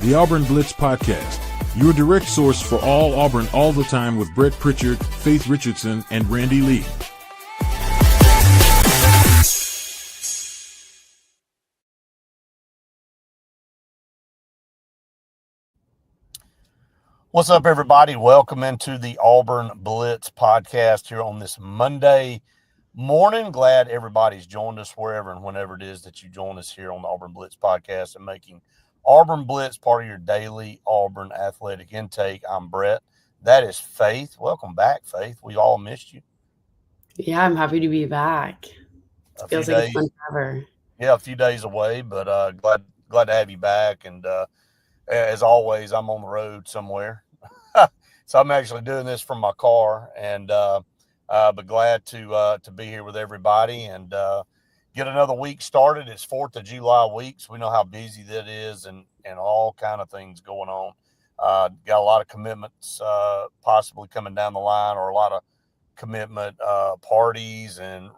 the Auburn Blitz Podcast, your direct source for all Auburn all the time with Brett Pritchard, Faith Richardson, and Randy Lee. What's up, everybody? Welcome into the Auburn Blitz Podcast here on this Monday morning. Glad everybody's joined us wherever and whenever it is that you join us here on the Auburn Blitz Podcast and making Auburn Blitz part of your daily Auburn athletic intake. I'm Brett. That is Faith. Welcome back, Faith. We all missed you. Yeah, I'm happy to be back. It feels like it's been forever. Yeah, a few days away, but glad to have you back. And as always, I'm on the road somewhere. So I'm actually doing this from my car, and but glad to be here with everybody and get another week started. It's 4th of July week, so we know how busy that is and all kind of things going on. Got a lot of commitments possibly coming down the line, or a lot of commitment parties and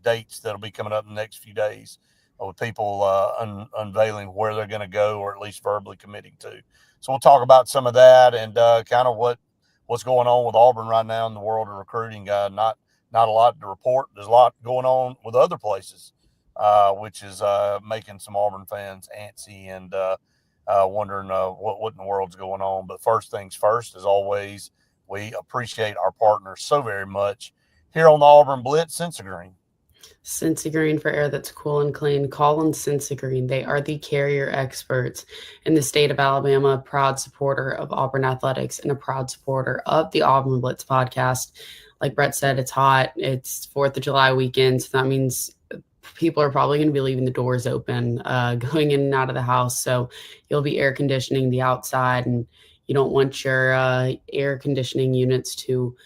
dates that'll be coming up in the next few days with people unveiling where they're going to go, or at least verbally committing to. So we'll talk about some of that and kind of what's going on with Auburn right now in the world of recruiting. Not a lot to report. There's a lot going on with other places, which is making some Auburn fans antsy and wondering what in the world's going on. But first things first, as always, we appreciate our partners so very much here on the Auburn Blitz, Sensagreen. Sensagreen for air that's cool and clean. Call on Sensagreen. They are the carrier experts in the state of Alabama, proud supporter of Auburn athletics and a proud supporter of the Auburn Blitz podcast. Like Brett said, it's hot. It's 4th of July weekend. So that means people are probably going to be leaving the doors open, going in and out of the house. So you'll be air conditioning the outside, and you don't want your air conditioning units to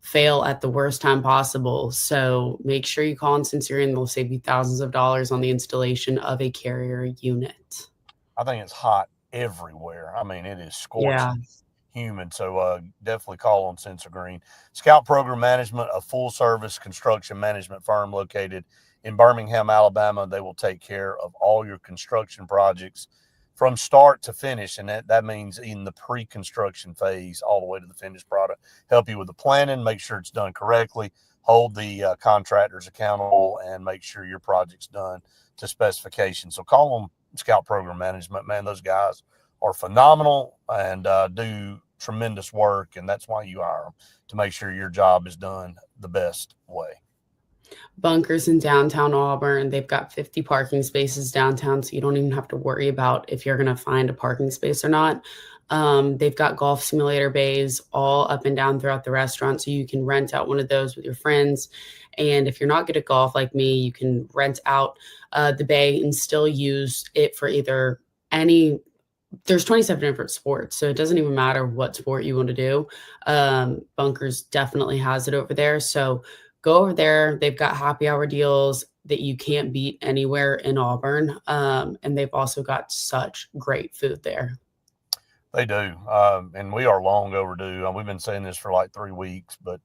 fail at the worst time possible. So make sure you call on Sensagreen. They'll save you thousands of dollars on the installation of a carrier unit. I think it's hot everywhere. I mean, it is scorching, humid. So definitely call on Sensagreen. Scout Program Management, a full-service construction management firm located in Birmingham, Alabama. They will take care of all your construction projects from start to finish, and that means in the pre-construction phase all the way to the finished product. Help you with the planning, make sure it's done correctly, hold the contractors accountable, and make sure your project's done to specification. So call them Scout Program Management. Man, those guys are phenomenal and do tremendous work, and that's why you hire them, to make sure your job is done the best way. Bunkers in downtown Auburn. They've got 50 parking spaces downtown, so you don't even have to worry about if you're going to find a parking space or not. They've got golf simulator bays all up and down throughout the restaurant, so you can rent out one of those with your friends. And if you're not good at golf like me, you can rent out the bay and still use it for either any. There's 27 different sports, so it doesn't even matter what sport you want to do. Bunkers definitely has it over there, so go over there. They've got happy hour deals that you can't beat anywhere in Auburn. And they've also got such great food there. They do. And we are long overdue. We've been saying this for like 3 weeks, but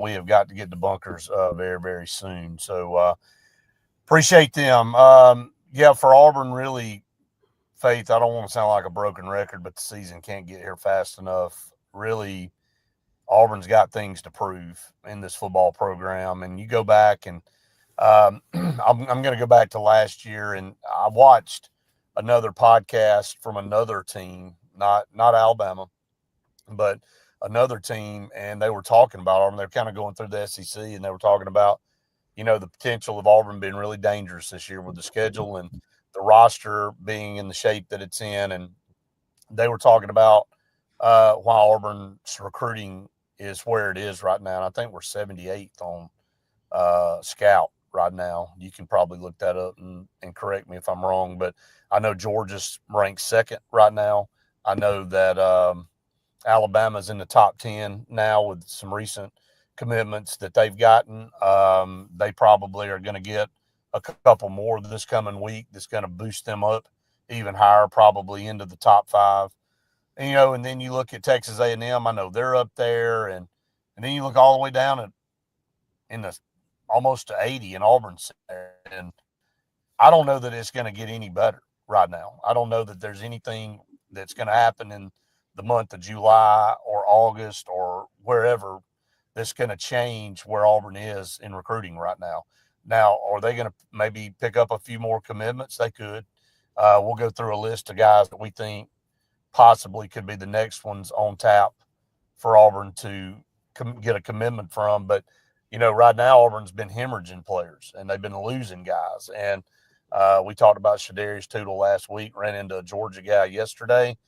we have got to get to Bunkers very, very soon. So appreciate them. For Auburn, really, Faith, I don't want to sound like a broken record, but the season can't get here fast enough. Really, Auburn's got things to prove in this football program. And you go back and I'm going to go back to last year, and I watched another podcast from another team, not Alabama, but another team, and they were talking about Auburn. They were kind of going through the SEC, and they were talking about, the potential of Auburn being really dangerous this year with the schedule and the roster being in the shape that it's in. And they were talking about why Auburn's recruiting is where it is right now. And I think we're 78th on Scout right now. You can probably look that up and correct me if I'm wrong, but I know Georgia's ranked 2nd right now. I know that Alabama's in the top 10 now with some recent commitments that they've gotten. They probably are going to get a couple more this coming week that's going to boost them up even higher, probably into the top 5. And then you look at Texas A&M. I know they're up there, and then you look all the way down in the almost to 80 in Auburn's there. And I don't know that it's going to get any better. right now. I don't know that there's anything that's going to happen in the month of July or August or wherever that's going to change where Auburn is in recruiting right now. Now, are they going to maybe pick up a few more commitments? They could. We'll go through a list of guys that we think possibly could be the next ones on tap for Auburn to get a commitment from. But, right now Auburn's been hemorrhaging players and they've been losing guys. And we talked about Shadarius Tootle last week, ran into a Georgia guy yesterday,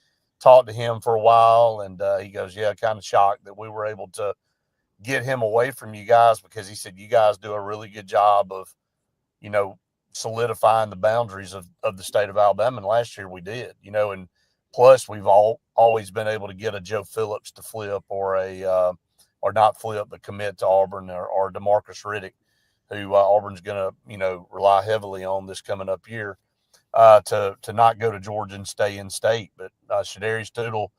talked to him for a while, and he goes, yeah, kind of shocked that we were able to get him away from you guys, because he said you guys do a really good job of, solidifying the boundaries of the state of Alabama. And last year we did, and plus we've always been able to get a Joe Phillips to flip or or not flip, but commit to Auburn, or DeMarcus Riddick, who Auburn's going to, rely heavily on this coming up year to not go to Georgia and stay in state. But Shadarius Tootle,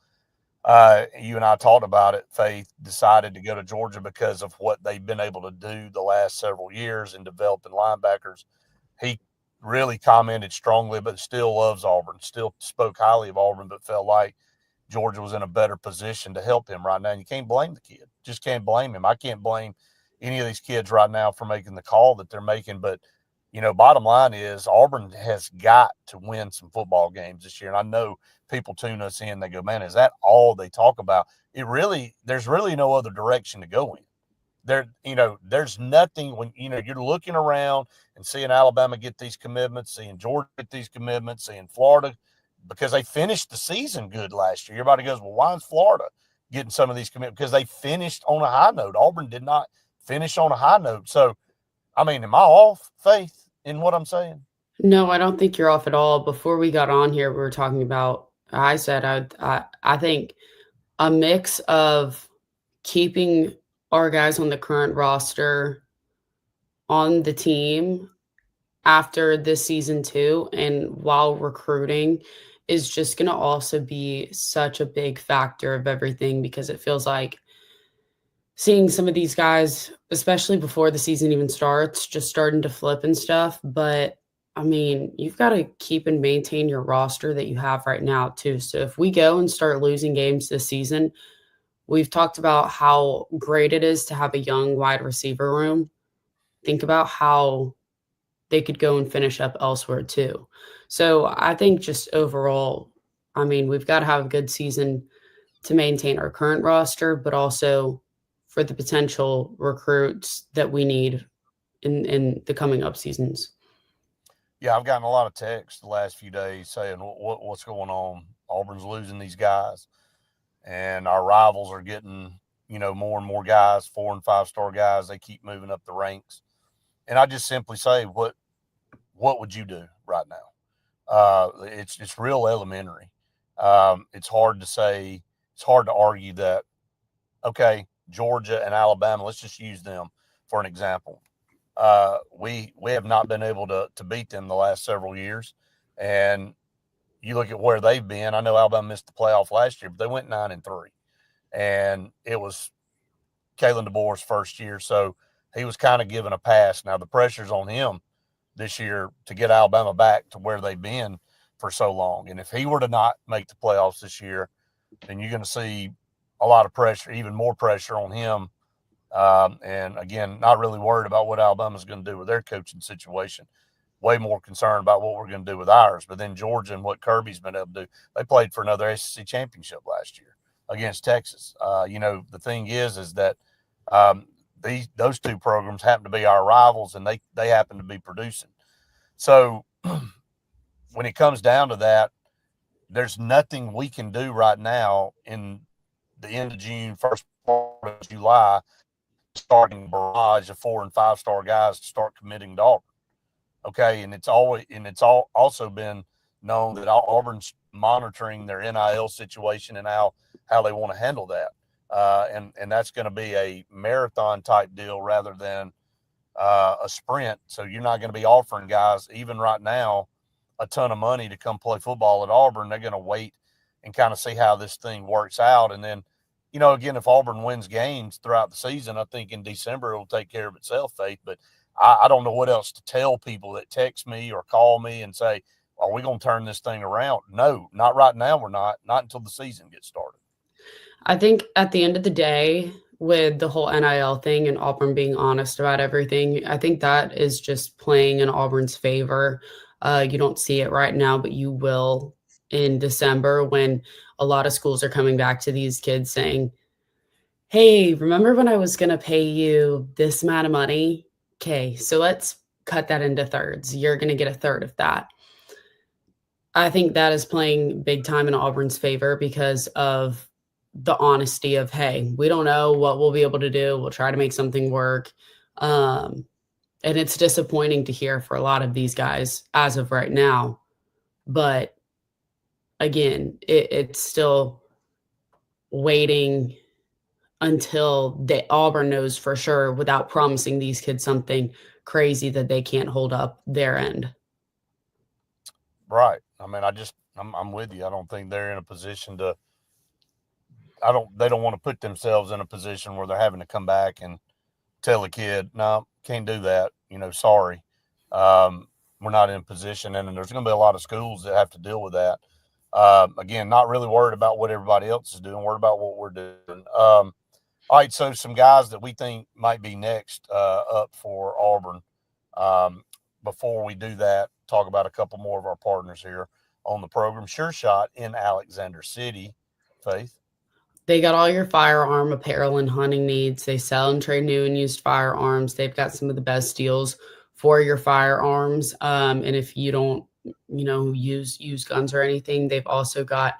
you and I talked about it, Faith, decided to go to Georgia because of what they've been able to do the last several years in developing linebackers. He really commented strongly, but still loves Auburn, still spoke highly of Auburn, but felt like Georgia was in a better position to help him right now. And you can't blame the kid. Just can't blame him. I can't blame any of these kids right now for making the call that they're making. But, bottom line is Auburn has got to win some football games this year. And I know people tune us in. They go, man, is that all they talk about? There's really no other direction to go in. There's nothing when, you're looking around and seeing Alabama get these commitments, seeing Georgia get these commitments, seeing Florida, because they finished the season good last year. Everybody goes, well, why is Florida getting some of these commitments? Because they finished on a high note. Auburn did not finish on a high note. So, am I off, Faith, in what I'm saying? No, I don't think you're off at all. Before we got on here, we were talking about, I said, I think a mix of keeping our guys on the current roster on the team after this season too, and while recruiting, is just going to also be such a big factor of everything, because it feels like seeing some of these guys, especially before the season even starts, just starting to flip and stuff. But you've got to keep and maintain your roster that you have right now too. So if we go and start losing games this season, we've talked about how great it is to have a young wide receiver room. Think about how they could go and finish up elsewhere too. So I think just overall, we've got to have a good season to maintain our current roster, but also for the potential recruits that we need in the coming up seasons. Yeah, I've gotten a lot of texts the last few days saying what's going on. Auburn's losing these guys, and our rivals are getting, more and more guys, 4- and 5-star guys. They keep moving up the ranks. And I just simply say, what would you do right now? It's real elementary. It's hard to say, it's hard to argue that, okay, Georgia and Alabama, let's just use them for an example. We have not been able to beat them the last several years. And you look at where they've been. I know Alabama missed the playoff last year, but they went 9-3. And it was Kalen DeBoer's first year. So he was kind of given a pass. Now the pressure's on him this year to get Alabama back to where they've been for so long. And if he were to not make the playoffs this year, then you're going to see a lot of pressure, even more pressure on him. And again, not really worried about what Alabama's going to do with their coaching situation. Way more concerned about what we're going to do with ours. But then Georgia and what Kirby's been able to do, they played for another SEC championship last year against Texas. The thing is that those two programs happen to be our rivals, and they happen to be producing. So when it comes down to that, there's nothing we can do right now in the end of June, first part of July, starting barrage of 4- and 5-star guys to start committing to Auburn. Okay, and it's also been known that Auburn's monitoring their NIL situation and how they want to handle that. And that's going to be a marathon type deal rather than a sprint. So you're not going to be offering guys, even right now, a ton of money to come play football at Auburn. They're going to wait and kind of see how this thing works out. And then, again, if Auburn wins games throughout the season, I think in December it will take care of itself, Faith. But I don't know what else to tell people that text me or call me and say, are we going to turn this thing around? No, not right now. We're not until the season gets started. I think at the end of the day, with the whole NIL thing and Auburn being honest about everything, I think that is just playing in Auburn's favor. You don't see it right now, but you will in December when a lot of schools are coming back to these kids saying, hey, remember when I was going to pay you this amount of money? Okay, so let's cut that into thirds. You're going to get a third of that. I think that is playing big time in Auburn's favor because of the honesty of, hey, we don't know what we'll be able to do. We'll try to make something work. And it's disappointing to hear for a lot of these guys as of right now. But again, it's still waiting until Auburn knows for sure without promising these kids something crazy that they can't hold up their end. Right. I mean, I'm with you. I don't think they're in a position to, they don't want to put themselves in a position where they're having to come back and tell a kid, no, can't do that. Sorry. We're not in position. And there's going to be a lot of schools that have to deal with that. Again, not really worried about what everybody else is doing, worried about what we're doing. All right. So some guys that we think might be next up for Auburn. Before we do that, talk about a couple more of our partners here on the program. Sure Shot in Alexander City. Faith. They got all your firearm apparel and hunting needs. They sell and trade new and used firearms. They've got some of the best deals for your firearms. And if you don't, use guns or anything, they've also got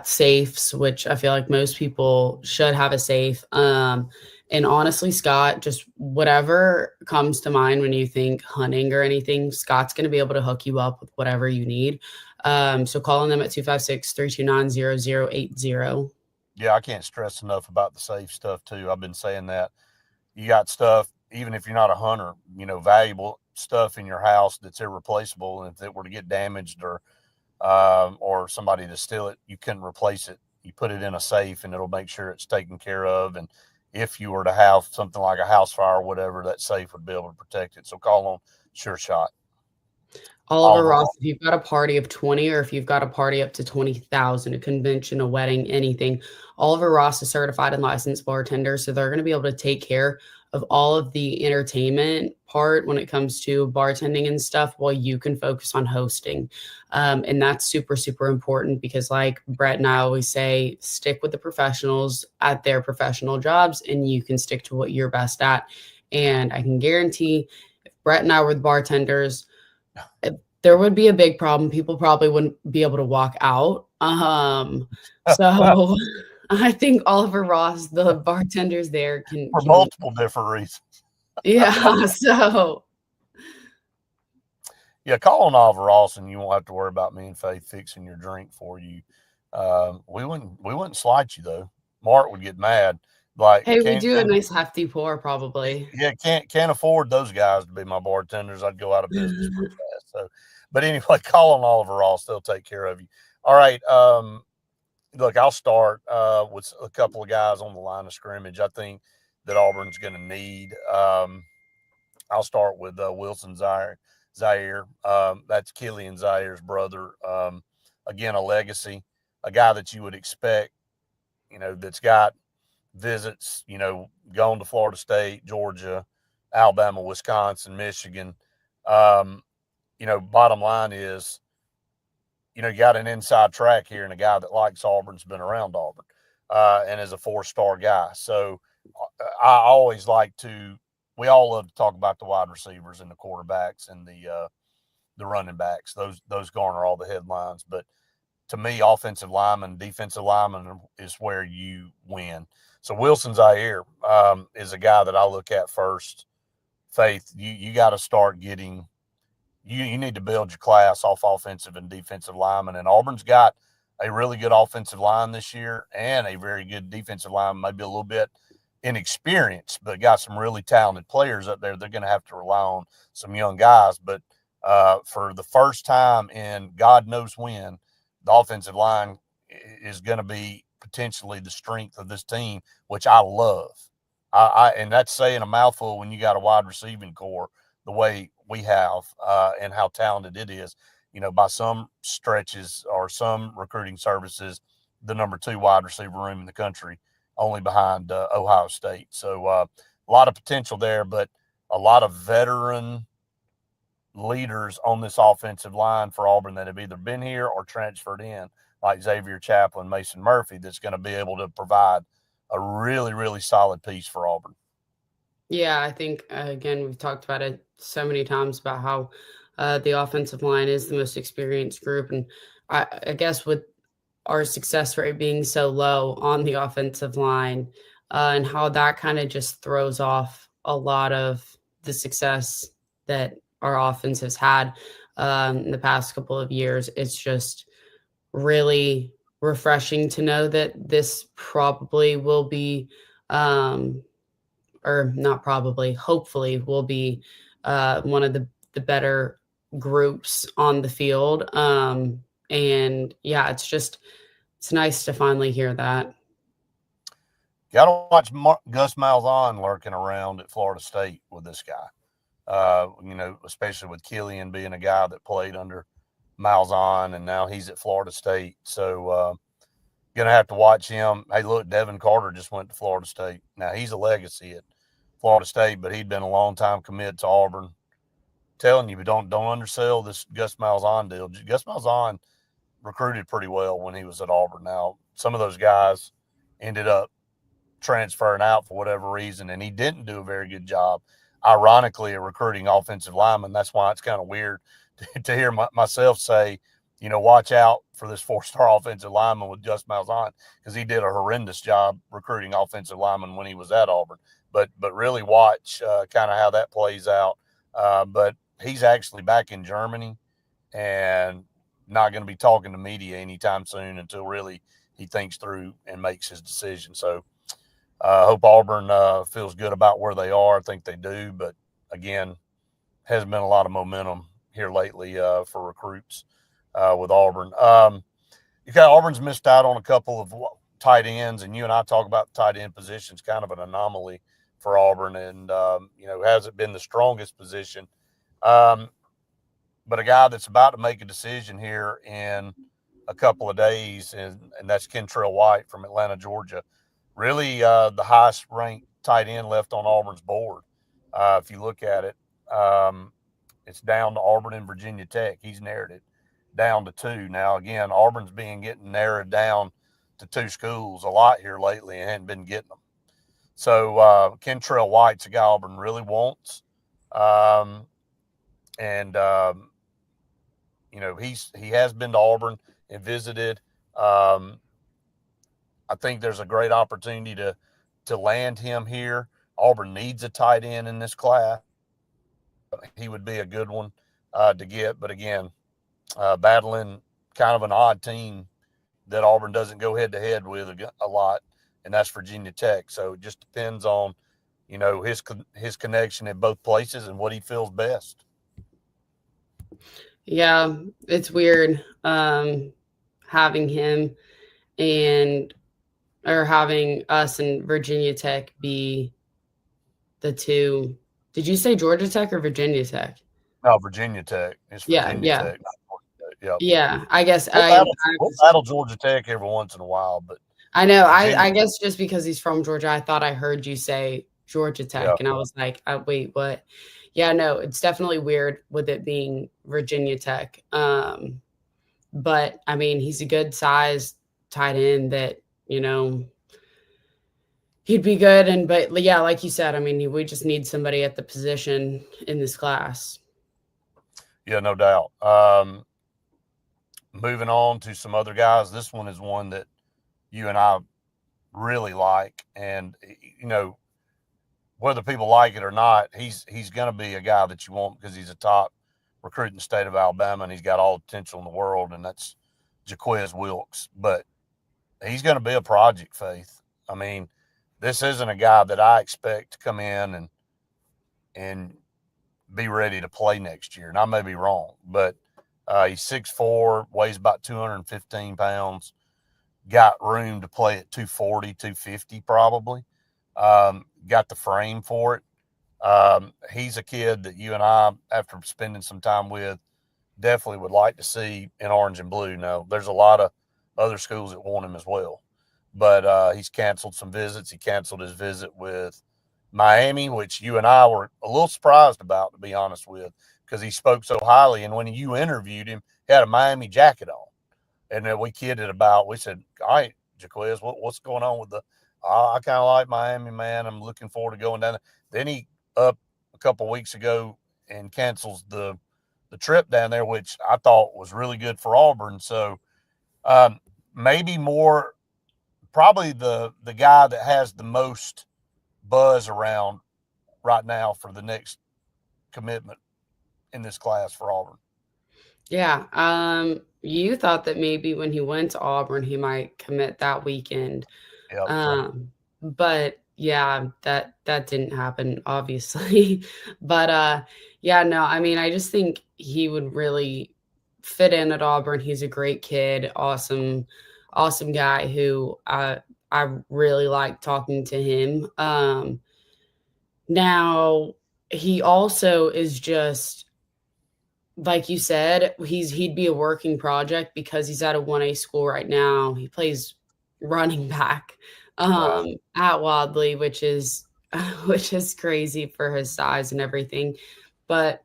safes, which I feel like most people should have a safe. And honestly, Scott, just whatever comes to mind when you think hunting or anything, Scott's going to be able to hook you up with whatever you need. So calling them at 256-329-0080. Yeah, I can't stress enough about the safe stuff too. I've been saying that. You got stuff, even if you're not a hunter, valuable stuff in your house that's irreplaceable. And if it were to get damaged or somebody to steal it, you couldn't replace it. You put it in a safe and it'll make sure it's taken care of. And if you were to have something like a house fire or whatever, that safe would be able to protect it. So call on Sure Shot. Oliver Ross, if you've got a party of 20 or if you've got a party up to 20,000, a convention, a wedding, anything, Oliver Ross is certified and licensed bartender. So they're going to be able to take care of all of the entertainment part when it comes to bartending and stuff while you can focus on hosting. And that's super, super important because like Brett and I always say, stick with the professionals at their professional jobs and you can stick to what you're best at. And I can guarantee if Brett and I were the bartenders, there would be a big problem. People probably wouldn't be able to walk out. So I think Oliver Ross, the bartenders there can multiple different reasons. Yeah. So yeah, call on Oliver Ross and you won't have to worry about me and Faith fixing your drink for you. We wouldn't slight you though. Mark would get mad. Like, hey, we do a nice hefty pour probably. Yeah, can't afford those guys to be my bartenders. I'd go out of business pretty fast. So, but anyway, call on Oliver Ross. They'll take care of you. All right. Look, I'll start with a couple of guys on the line of scrimmage. I think that Auburn's going to need. I'll start with Wilson Zaire. That's Killian Zaire's brother. Again, a legacy, a guy that you would expect, that's got visits, gone to Florida State, Georgia, Alabama, Wisconsin, Michigan. Bottom line is, you got an inside track here and a guy that likes Auburn's been around Auburn and is a 4-star guy. So I always we all love to talk about the wide receivers and the quarterbacks and the running backs. Those garner all the headlines. But to me, offensive lineman, defensive lineman is where you win. So Wilson Zaire is a guy that I look at first. Faith, you got to start getting you need to build your class off offensive and defensive linemen. And Auburn's got a really good offensive line this year and a very good defensive line, maybe a little bit inexperienced, but got some really talented players up there. They're going to have to rely on some young guys. But for the first time in God knows when, the offensive line is going to be potentially the strength of this team, which I love. And that's saying a mouthful when you got a wide receiving core the way we have and how talented it is. You know, by some stretches or some recruiting services, the number 2 wide receiver room in the country, only behind Ohio State. So a lot of potential there, but a lot of veteran leaders on this offensive line for Auburn that have either been here or transferred in, like Xavier Chaplin, Mason Murphy, that's going to be able to provide a really, really solid piece for Auburn. Yeah, I think, again, we've talked about it so many times about how the offensive line is the most experienced group. And I guess with our success rate being so low on the offensive line and how that kind of just throws off a lot of the success that our offense has had in the past couple of years, it's just really refreshing to know that this probably will be or not probably, hopefully will be one of the better groups on the field. And yeah, it's nice to finally hear that. Got to watch Gus Malzahn lurking around at Florida State with this guy. You know, especially with Killian being a guy that played under Malzahn, and now he's at Florida State. So going to have to watch him. Hey, look, Devin Carter just went to Florida State. Now, he's a legacy at Florida State, but he'd been a long-time commit to Auburn. Telling you, but don't undersell this Gus Malzahn deal. Gus Malzahn recruited pretty well when he was at Auburn. Now, some of those guys ended up transferring out for whatever reason, and he didn't do a very good job, ironically, at recruiting offensive linemen. That's why it's kind of weird to hear myself say, you know, watch out for this 4-star offensive lineman with Gus Malzahn, because he did a horrendous job recruiting offensive linemen when he was at Auburn. But really watch kind of how that plays out. But he's actually back in Germany and not going to be talking to media anytime soon until really he thinks through and makes his decision. So I hope Auburn feels good about where they are. I think they do. But, again, hasn't been a lot of momentum here lately for recruits with Auburn. Auburn's missed out on a couple of tight ends, and you and I talk about the tight end positions, kind of an anomaly for Auburn, and, you know, hasn't been the strongest position. But a guy that's about to make a decision here in a couple of days, and that's Kentrell White from Atlanta, Georgia. Really the highest ranked tight end left on Auburn's board. If you look at it, it's down to Auburn and Virginia Tech. He's narrowed it down to 2. Now, again, Auburn's getting narrowed down to 2 schools a lot here lately and hadn't been getting them. So Kentrell White's a guy Auburn really wants. You know, he has been to Auburn and visited. I think there's a great opportunity to land him here. Auburn needs a tight end in this class. He would be a good one to get. But, again, battling kind of an odd team that Auburn doesn't go head-to-head with a lot, and that's Virginia Tech. So it just depends on, you know, his connection at both places and what he feels best. Yeah, it's weird having him or having us and Virginia Tech be the 2. Did you say Georgia Tech or Virginia Tech? No, Virginia Tech. It's Virginia Tech. Yep. Yeah, I guess we'll battle Georgia Tech every once in a while, but I know. I guess just because he's from Georgia, I thought I heard you say Georgia Tech, and I was like, wait, what? Yeah, no, it's definitely weird with it being Virginia Tech. But I mean, he's a good size tight end that, you know, he'd be good. But yeah, like you said, I mean, we just need somebody at the position in this class. Yeah, no doubt. Moving on to some other guys. This one is one that you and I really like. And, you know, whether people like it or not, he's going to be a guy that you want because he's a top recruit in the state of Alabama, and he's got all the potential in the world, and that's Jaquez Wilkes. But he's going to be a project, Faith. I mean, this isn't a guy that I expect to come in and be ready to play next year. And I may be wrong, but he's 6'4", weighs about 215 pounds, got room to play at 240, 250 probably. Got the frame for it. He's a kid that you and I, after spending some time with, definitely would like to see in orange and blue. Now, there's a lot of other schools that want him as well, but he's canceled some visits. He canceled his visit with Miami, which you and I were a little surprised about, to be honest with, because he spoke so highly. And when you interviewed him, he had a Miami jacket on. And then we kidded about, we said, all right, Jaquez, what's going on with I kind of like Miami, man. I'm looking forward to going down there. Then he up a couple weeks ago and cancels the trip down there, which I thought was really good for Auburn. So maybe probably the guy that has the most buzz around right now for the next commitment in this class for Auburn. Yeah. You thought that maybe when he went to Auburn, he might commit that weekend. Yep. But yeah, that didn't happen, obviously. But yeah, no, I mean, I just think he would really fit in at Auburn. He's a great kid, awesome guy who I really like talking to him. Now he also is just, like you said, he'd be a working project because he's at a 1A school right now. He plays running back at Wadley, which is crazy for his size and everything. But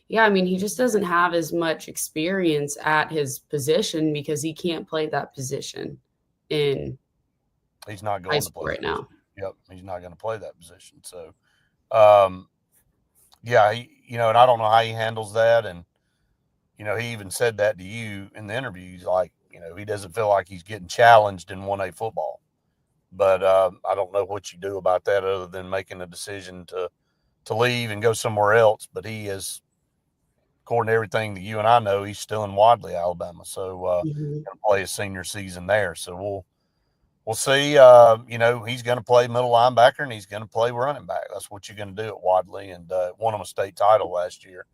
yeah, I mean, he just doesn't have as much experience at his position because he can't play that position in he's not going high to school play right now. Yep, he's not going to play that position. So yeah, and I don't know how he handles that. And he even said that to you in the interview. He's like, he doesn't feel like he's getting challenged in 1A football. But I don't know what you do about that other than making a decision to leave and go somewhere else. But he is, according to everything that you and I know, he's still in Wadley, Alabama. So going to play his senior season there. So we'll see. He's going to play middle linebacker and he's going to play running back. That's what you're going to do at Wadley, and won them a state title last year.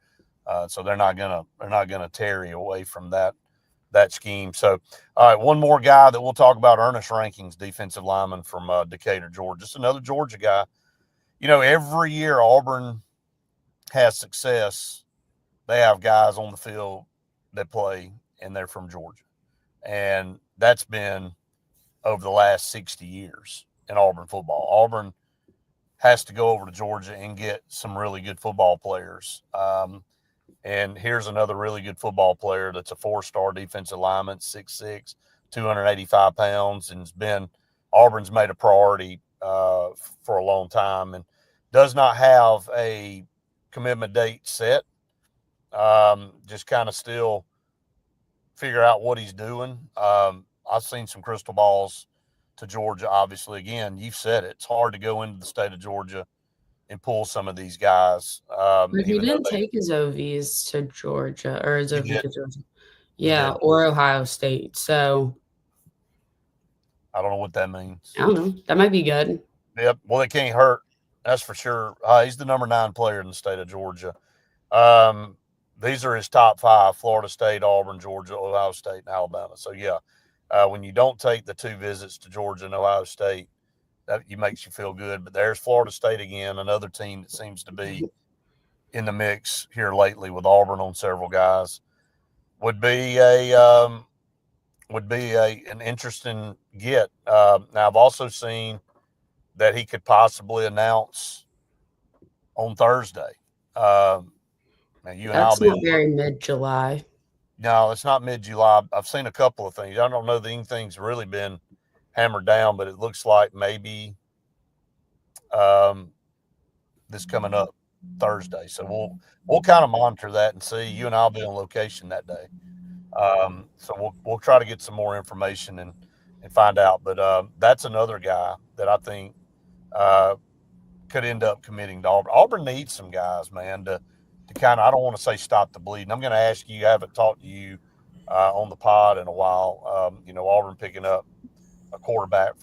So they're not gonna tarry away from that scheme. So, all right, one more guy that we'll talk about, Ernest Rankings, defensive lineman from Decatur, Georgia. Just another Georgia guy. Every year Auburn has success. They have guys on the field that play, and they're from Georgia. And that's been over the last 60 years in Auburn football. Auburn has to go over to Georgia and get some really good football players. And here's another really good football player that's a 4-star defensive lineman, 6'6", 285 pounds, and Auburn's made a priority for a long time and does not have a commitment date set. Just kind of still figure out what he's doing. I've seen some crystal balls to Georgia, obviously. Again, you've said it. It's hard to go into the state of Georgia and pull some of these guys. But he didn't take his OVs to Georgia, or his OV to Georgia. Yeah, or Ohio State. So I don't know what that means. I don't know. That might be good. Yep. Well, it can't hurt. That's for sure. He's the number 9 player in the state of Georgia. These are his top 5: Florida State, Auburn, Georgia, Ohio State, and Alabama. So, yeah, when you don't take the 2 visits to Georgia and Ohio State, that makes you feel good. But there's Florida State again, another team that seems to be in the mix here lately with Auburn on several guys. Would be an interesting get. Now, I've also seen that he could possibly announce on Thursday. Now That's not very mid-July. No, it's not mid-July. I've seen a couple of things. I don't know that anything's really been hammered down, but it looks like maybe this coming up Thursday. So we'll kind of monitor that and see. You and I'll be on location that day. So we'll try to get some more information and find out. But that's another guy that I think could end up committing to Auburn. Auburn needs some guys, man, to kind of, I don't want to say stop the bleeding. I'm going to ask you, I haven't talked to you on the pod in a while. Auburn picking up a quarterback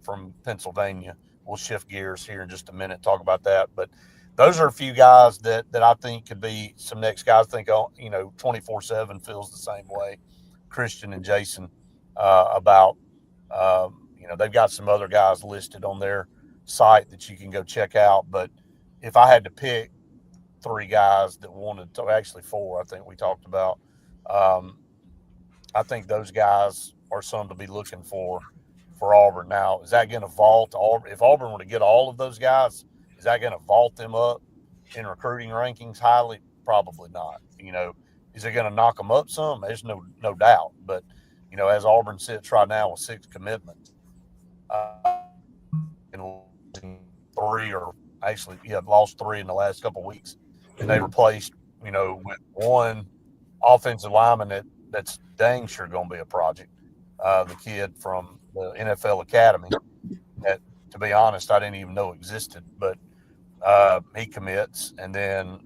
from Pennsylvania. We'll shift gears here in just a minute, talk about that. But those are a few guys that I think could be some next guys. I think, 24/7 feels the same way. Christian and Jason about, they've got some other guys listed on their site that you can go check out. But if I had to pick 3 guys that wanted to, actually 4, I think we talked about. Um, I think those guys are some to be looking for Auburn. Now, is that going to vault Auburn? If Auburn were to get all of those guys, is that going to vault them up in recruiting rankings highly? Probably not. Is it going to knock them up some? There's no doubt. But as Auburn sits right now with 6 commitments, and losing 3, or actually, lost 3 in the last couple of weeks, and they replaced, with 1 offensive lineman that's dang sure going to be a project. The kid from the NFL Academy that, to be honest, I didn't even know existed, but he commits, and then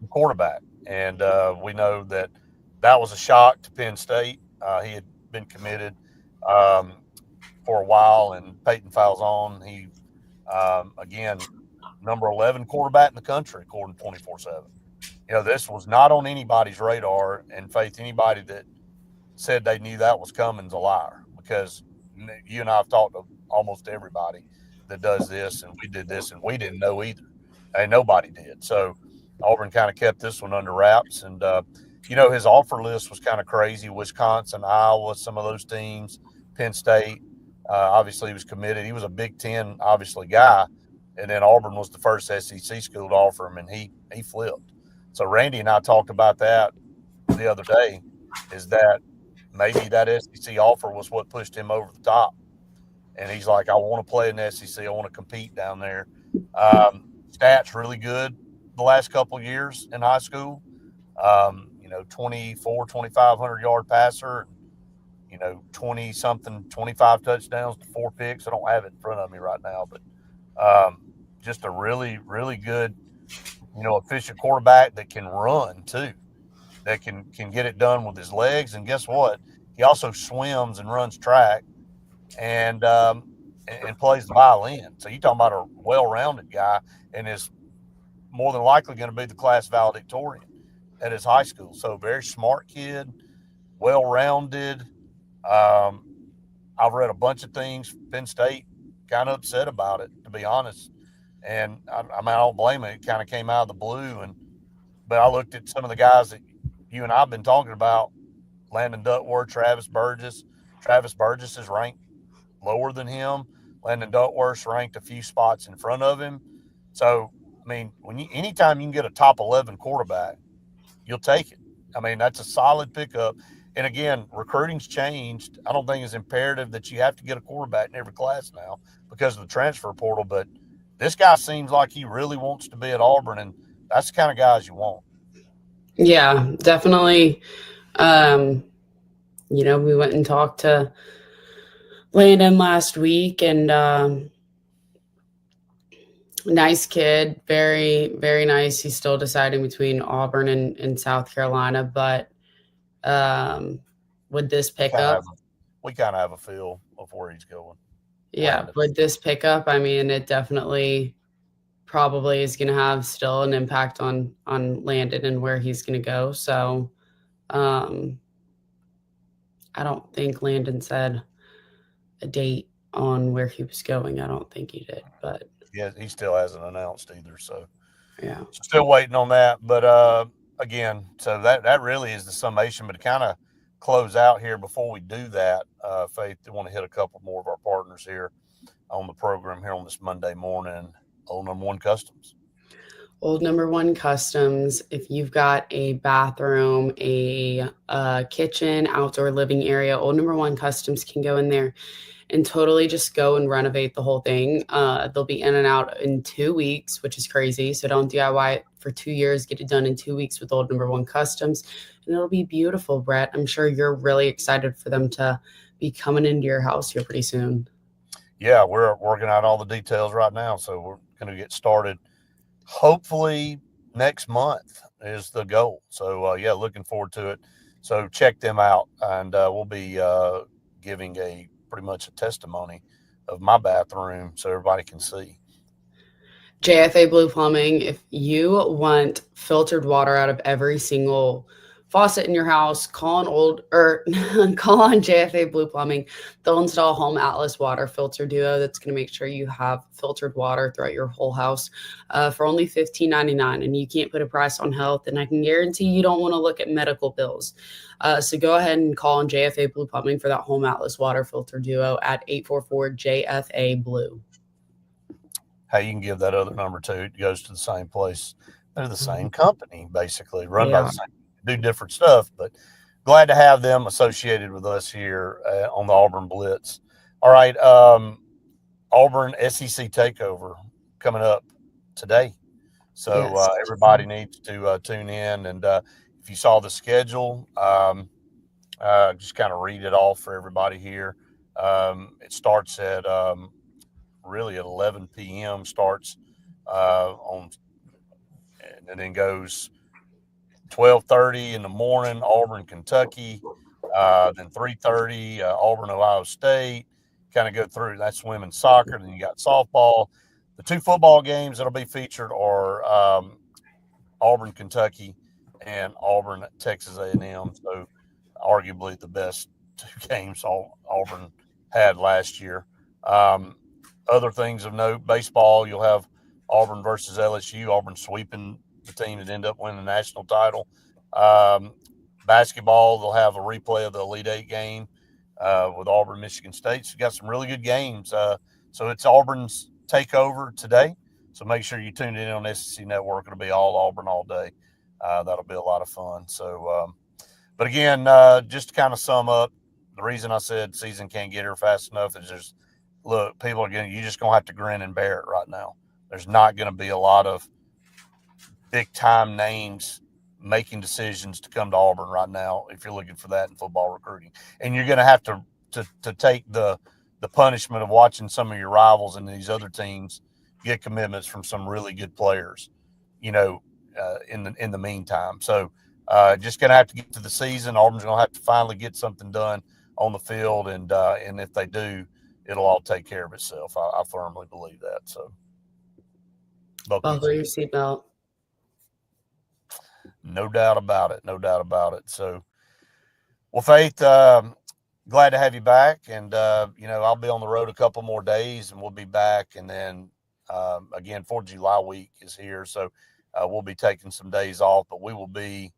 quarterback. And we know that was a shock to Penn State. He had been committed for a while, and Peyton Falzon, he, again, number 11 quarterback in the country, according to 24/7. This was not on anybody's radar, and Faith, anybody that said they knew that was coming is a liar, because you and I have talked to almost everybody that does this, and we did this, and we didn't know either. And nobody did. So Auburn kind of kept this one under wraps. And, his offer list was kind of crazy. Wisconsin, Iowa, some of those teams, Penn State. Obviously, he was committed. He was a Big Ten, obviously, guy. And then Auburn was the first SEC school to offer him, and he flipped. So Randy and I talked about that the other day, is that maybe that SEC offer was what pushed him over the top. And he's like, I want to play in the SEC. I want to compete down there. Stats really good the last couple of years in high school. 2,500 yard passer, 20-something, 25 touchdowns to 4 picks. I don't have it in front of me right now, but just a really, really good, efficient quarterback that can run too, that can get it done with his legs. And guess what? He also swims and runs track and plays the violin. So you're talking about a well-rounded guy, and is more than likely going to be the class valedictorian at his high school. So very smart kid, well-rounded. I've read a bunch of things. Penn State kind of upset about it, to be honest. And I don't blame it. It kind of came out of the blue. But I looked at some of the guys that you and I have been talking about, Landon Duckworth, Travis Burgess. Travis Burgess is ranked lower than him. Landon Duckworth's ranked a few spots in front of him. So, anytime you can get a top 11 quarterback, you'll take it. That's a solid pickup. And again, recruiting's changed. I don't think it's imperative that you have to get a quarterback in every class now because of the transfer portal. But this guy seems like he really wants to be at Auburn, and that's the kind of guys you want. Yeah, definitely. We went and talked to Landon last week, and nice kid, very, very nice. He's still deciding between Auburn and South Carolina, but with this pickup, we kind of have a feel of where he's going. Yeah, Landon. with this pickup, it definitely probably is going to have still an impact on Landon and where he's going to go. So I don't think Landon said a date on where he was going. I don't think he did, but yeah, he still hasn't announced either. So yeah, still waiting on that. But again, so that really is the summation. But to kind of close out here before we do that, Faith, I want to hit a couple more of our partners here on the program here on this Monday morning. Old Number One Customs. Old Number One Customs. If you've got a bathroom, a kitchen, outdoor living area, Old Number One Customs can go in there and totally just go and renovate the whole thing. They'll be in and out in 2 weeks, which is crazy. So don't DIY it for 2 years. Get it done in 2 weeks with Old Number One Customs. And it'll be beautiful, Brett. I'm sure you're really excited for them to be coming into your house here pretty soon. Yeah, we're working out all the details right now. So we're going to get started hopefully next month is the goal. So, looking forward to it. So check them out. And we'll be giving pretty much a testimony of my bathroom so everybody can see. JFA Blue Plumbing, if you want filtered water out of every single faucet in your house, call on JFA Blue Plumbing. They'll install Home Atlas water filter duo that's going to make sure you have filtered water throughout your whole house for only $15.99. And you can't put a price on health, and I can guarantee you don't want to look at medical bills. So go ahead and call on JFA Blue Plumbing for that Home Atlas water filter duo at 844-JFA Blue. Hey, you can give that other number too. It goes to the same place. They're the same company, basically, run by the same, do different stuff, but glad to have them associated with us here on the Auburn Blitz. All right, Auburn SEC takeover coming up today, so everybody needs to tune in. And if you saw the schedule, just kind of read it off for everybody here. It starts at really at 11 p.m. starts on. And then goes 12:30 in the morning, Auburn, Kentucky. Then 3:30, Auburn, Ohio State. Kind of go through. That's women's soccer. Then you got softball. The two football games that'll be featured are Auburn, Kentucky, and Auburn, Texas A&M. So arguably the best two games Auburn had last year. Other things of note: baseball. You'll have Auburn versus LSU. Auburn sweeping the team that ended up winning the national title. Basketball, they'll have a replay of the Elite Eight game with Auburn, Michigan State. So you got some really good games. So it's Auburn's takeover today. So make sure you tune in on SEC Network. It'll be all Auburn all day. That'll be a lot of fun. So, but again, just to kind of sum up, the reason I said season can't get here fast enough is there's, look, people are you're just going to have to grin and bear it right now. There's not going to be a lot of big-time names making decisions to come to Auburn right now if you're looking for that in football recruiting. And you're going to have to take the punishment of watching some of your rivals and these other teams get commitments from some really good players, in the meantime. So just going to have to get to the season. Auburn's going to have to finally get something done on the field, and if they do, it'll all take care of itself. I firmly believe that. So. Buckle your seatbelt. No doubt about it. No doubt about it. So, well, Faith, glad to have you back. And, I'll be on the road a couple more days and we'll be back. And then, again, 4th of July week is here. So we'll be taking some days off, but we will be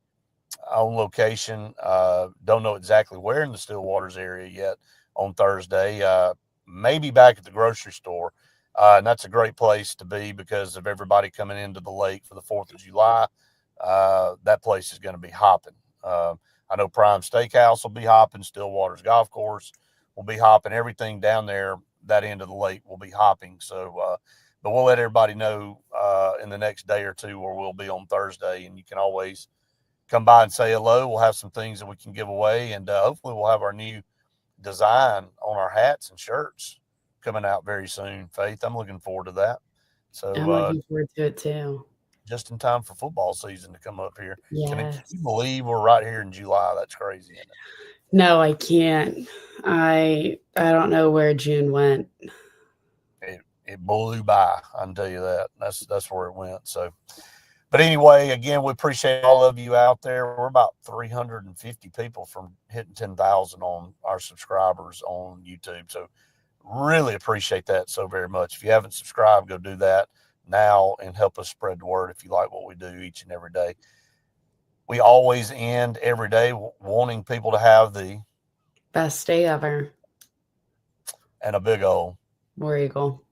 on location. Don't know exactly where in the Stillwaters area yet on Thursday. Maybe back at the grocery store. And that's a great place to be because of everybody coming into the lake for the 4th of July. That place is going to be hopping. I know Prime Steakhouse will be hopping. Stillwaters Golf Course will be hopping. Everything down there, that end of the lake, will be hopping. So, but we'll let everybody know in the next day or two where we'll be on Thursday. And you can always come by and say hello. We'll have some things that we can give away. And hopefully we'll have our new design on our hats and shirts coming out very soon, Faith. I'm looking forward to that. So I'm looking forward to it too. Just in time for football season to come up here. Yes. Can you believe we're right here in July? That's crazy, isn't it? No, I can't. I don't know where June went. It blew by. I can tell you that. That's where it went. So, but anyway, again, we appreciate all of you out there. We're about 350 people from hitting 10,000 on our subscribers on YouTube. So really appreciate that so very much. If you haven't subscribed, go do that now and help us spread the word if you like what we do each and every day. We always end every day wanting people to have the best day ever and a big old War Eagle.